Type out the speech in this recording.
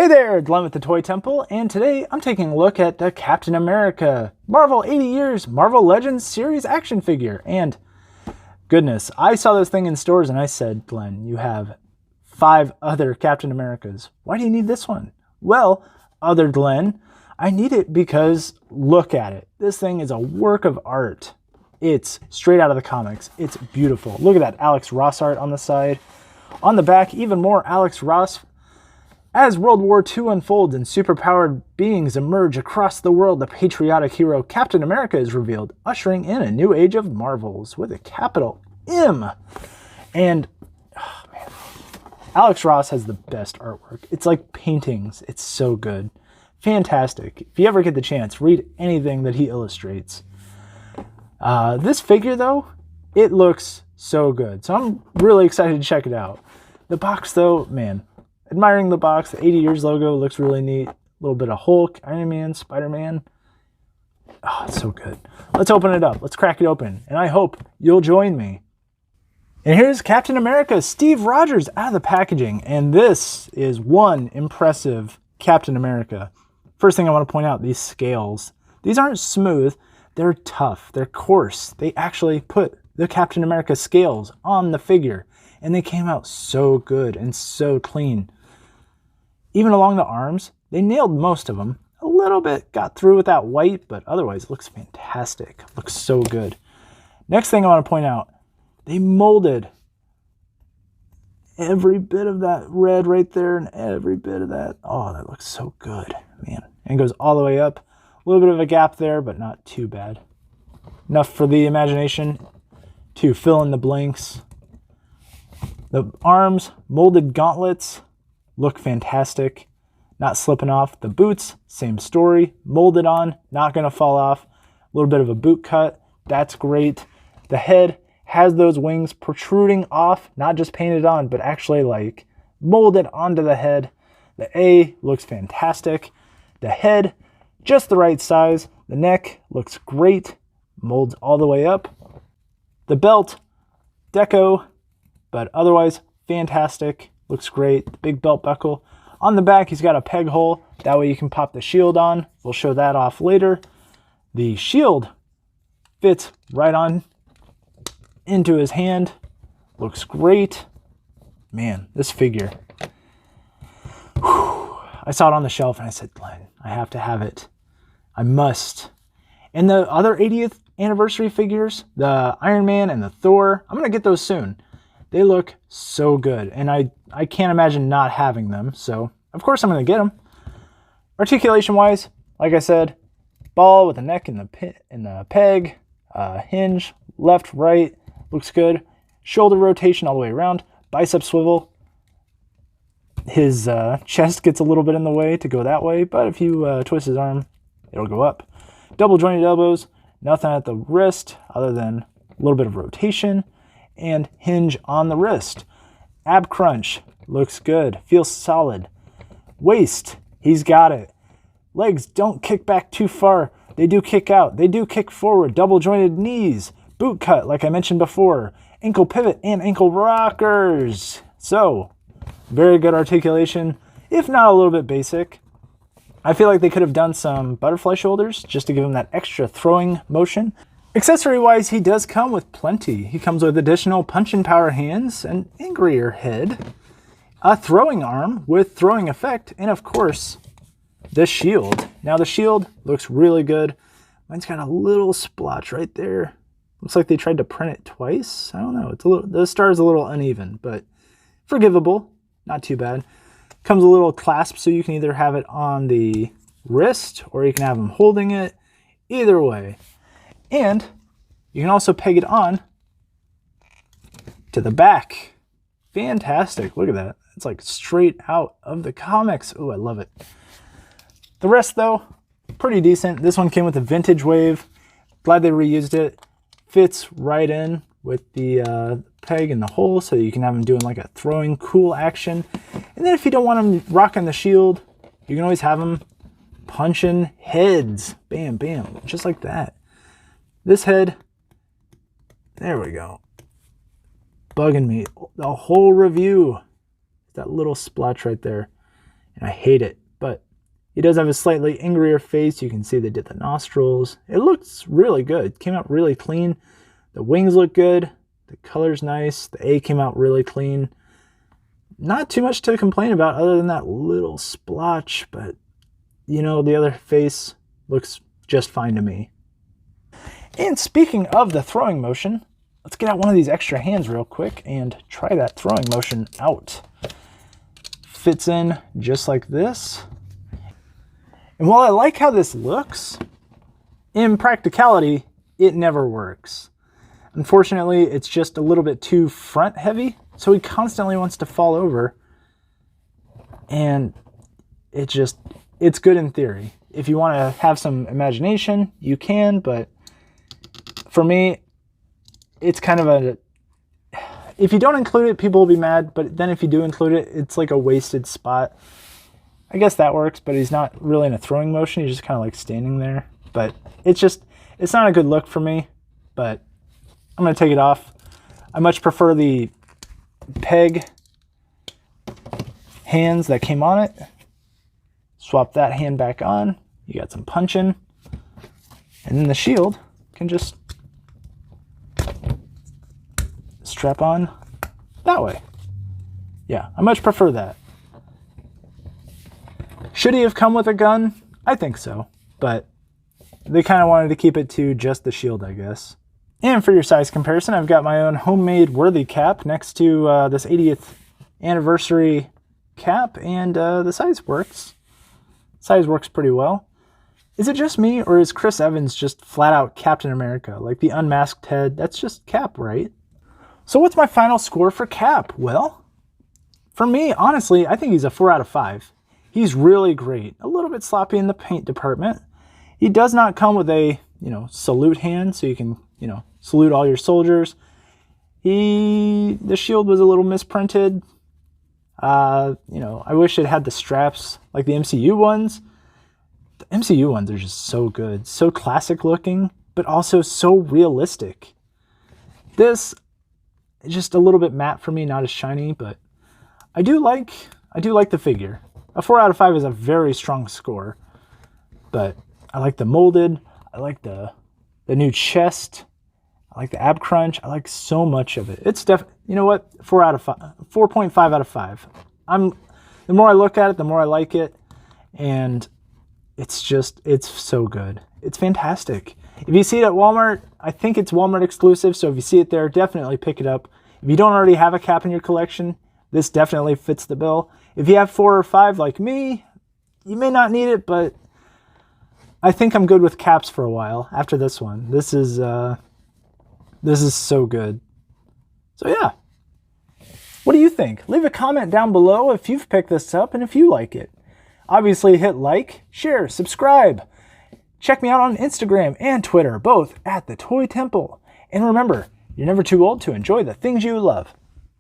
Hey there, Glenn with the Toy Temple, and today I'm taking a look at the Captain America Marvel 80 Years Marvel Legends Series action figure. And goodness, I saw this thing in stores and I said, Glenn, you have 5 other Captain Americas. Why do you need this one? Well, other Glenn, I need it because look at it. This thing is a work of art. It's straight out of the comics. It's beautiful. Look at that Alex Ross art on the side. On the back, even more Alex Ross. As World War II unfolds and superpowered beings emerge across the world, the patriotic hero Captain America is revealed, ushering in a new age of Marvels with a capital M. And, oh man, Alex Ross has the best artwork. It's like paintings. It's so good. Fantastic. If you ever get the chance, read anything that he illustrates. This figure, though, it looks so good. So I'm really excited to check it out. The box, though, man. Admiring the box, the 80 Years logo looks really neat. A little bit of Hulk, Iron Man, Spider-Man. Oh, it's so good. Let's open it up. Let's crack it open. And I hope you'll join me. And here's Captain America, Steve Rogers, out of the packaging. And this is one impressive Captain America. First thing I want to point out, these scales. These aren't smooth. They're tough. They're coarse. They actually put the Captain America scales on the figure. And they came out so good and so clean. Even along the arms, they nailed most of them. A little bit got through with that white, but otherwise it looks fantastic. Looks so good. Next thing I want to point out, they molded every bit of that red right there and every bit of that. Oh, that looks so good, man. And it goes all the way up. A little bit of a gap there, but not too bad. Enough for the imagination to fill in the blanks. The arms, molded gauntlets, look fantastic. Not slipping off. The boots, same story. Molded on, not going to fall off. A little bit of a boot cut. That's great. The head has those wings protruding off, not just painted on, but actually like molded onto the head. The A looks fantastic. The head, just the right size. The neck looks great. Molds all the way up. The belt, deco, but otherwise fantastic. Looks great. The big belt buckle. On the back, he's got a peg hole. That way you can pop the shield on. We'll show that off later. The shield fits right on into his hand. Looks great. Man, this figure. Whew. I saw it on the shelf and I said, Glenn, I have to have it. I must. And the other 80th anniversary figures, the Iron Man and the Thor, I'm going to get those soon. They look so good, and I can't imagine not having them, so of course I'm going to get them. Articulation-wise, like I said, ball with the neck and the peg, hinge, left, right, looks good. Shoulder rotation all the way around, bicep swivel. His chest gets a little bit in the way to go that way, but if you twist his arm, it'll go up. Double jointed elbows, nothing at the wrist other than a little bit of rotation. And hinge on the wrist. Ab crunch, looks good, feels solid. Waist, he's got it. Legs don't kick back too far. They do kick out. They do kick forward. Double jointed knees. Boot cut, like I mentioned before. Ankle pivot and ankle rockers. So, very good articulation, if not a little bit basic. I feel like they could have done some butterfly shoulders just to give him that extra throwing motion. Accessory-wise, he does come with plenty. He comes with additional punch-and power hands, an angrier head, a throwing arm with throwing effect, and of course, the shield. Now the shield looks really good. Mine's got a little splotch right there. Looks like they tried to print it twice. I don't know. It's a little, the star is a little uneven, but forgivable. Not too bad. Comes with a little clasp, so you can either have it on the wrist or you can have him holding it. Either way. And you can also peg it on to the back. Fantastic. Look at that. It's like straight out of the comics. Oh, I love it. The rest, though, pretty decent. This one came with a vintage wave. Glad they reused it. Fits right in with the peg and the hole, so you can have him doing like a throwing cool action. And then if you don't want him rocking the shield, you can always have him punching heads. Bam, bam. Just like that. This head, there we go. Bugging me. The whole review. That little splotch right there. and I hate it. But he does have a slightly angrier face. You can see they did the nostrils. It looks really good. It came out really clean. The wings look good. The color's nice. The A came out really clean. Not too much to complain about other than that little splotch, but you know, the other face looks just fine to me. And speaking of the throwing motion, let's get out one of these extra hands real quick and try that throwing motion out. Fits in just like this. And while I like how this looks, in practicality, it never works. Unfortunately, it's just a little bit too front heavy, so he constantly wants to fall over. And it's good in theory. If you want to have some imagination, you can, but for me, it's kind of if you don't include it, people will be mad, but then if you do include it, it's like a wasted spot. I guess that works, but he's not really in a throwing motion. He's just kind of like standing there. But it's not a good look for me, but I'm going to take it off. I much prefer the peg hands that came on it. Swap that hand back on. You got some punching. And then the shield can just strap on that way. Yeah, I much prefer that. Should he have come with a gun? I think so, but they kind of wanted to keep it to just the shield, I guess. And for your size comparison, I've got my own homemade Worthy cap next to this 80th anniversary cap, and the size works. Size works pretty well. Is it just me, or is Chris Evans just flat out Captain America? Like the unmasked head, that's just Cap, right? So what's my final score for Cap? Well, for me, honestly, I think he's a 4 out of 5. He's really great. A little bit sloppy in the paint department. He does not come with a, salute hand, so you can, salute all your soldiers. The shield was a little misprinted. I wish it had the straps like the MCU ones. The MCU ones are just so good, so classic looking, but also so realistic. This is just a little bit matte for me, not as shiny, but I do like the figure. A 4 out of 5 is a very strong score, but I like the molded. I like the new chest. I like the ab crunch. I like so much of it. It's you know what? 4.5 out of 5. The more I look at it, the more I like it, and it's so good. It's fantastic. If you see it at Walmart, I think it's Walmart exclusive, so if you see it there, definitely pick it up. If you don't already have a cap in your collection, this definitely fits the bill. If you have 4 or 5 like me, you may not need it, but I think I'm good with caps for a while after this one. This is so good. So yeah. What do you think? Leave a comment down below if you've picked this up and if you like it. Obviously hit like, share, subscribe. Check me out on Instagram and Twitter, both at The Toy Temple. And remember, you're never too old to enjoy the things you love.